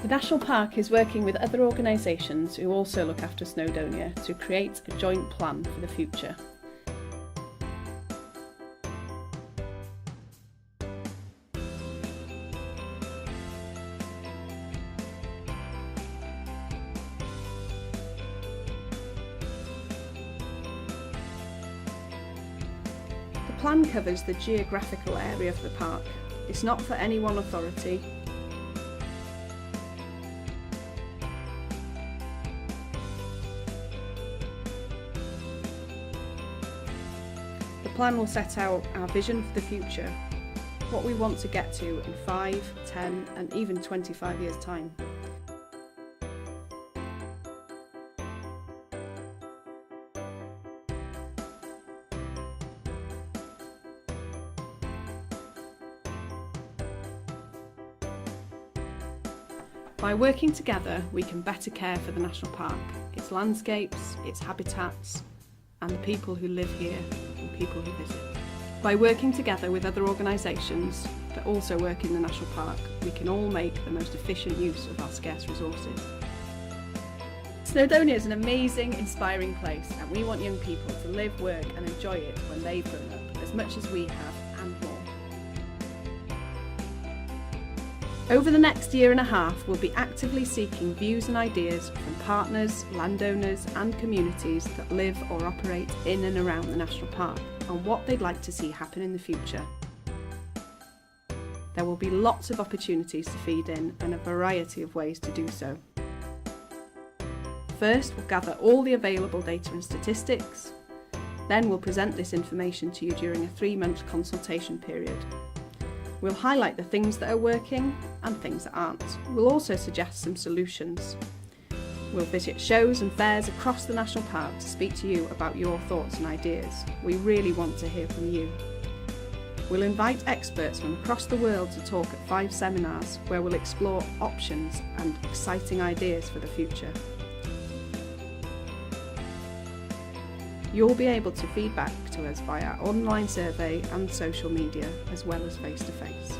The National Park is working with other organisations who also look after Snowdonia to create a joint plan for the future. The plan covers the geographical area of the park. It's not for any one authority. The plan will set out our vision for the future, what we want to get to in 5, 10 and even 25 years' time. By working together, we can better care for the National Park, its landscapes, its habitats, and the people who live here and people who visit. By working together with other organisations that also work in the National Park, we can all make the most efficient use of our scarce resources. Snowdonia is an amazing, inspiring place, and we want young people to live, work and enjoy it when they've grown up, as much as we have and more. Over the next year and a half, we'll be actively seeking views and ideas from partners, landowners and communities that live or operate in and around the National Park on what they'd like to see happen in the future. There will be lots of opportunities to feed in and a variety of ways to do so. First, we'll gather all the available data and statistics. Then we'll present this information to you during a 3-month consultation period. We'll highlight the things that are working and things that aren't. We'll also suggest some solutions. We'll visit shows and fairs across the National Park to speak to you about your thoughts and ideas. We really want to hear from you. We'll invite experts from across the world to talk at 5 seminars where we'll explore options and exciting ideas for the future. You'll be able to feedback to us via online survey and social media, as well as face-to-face.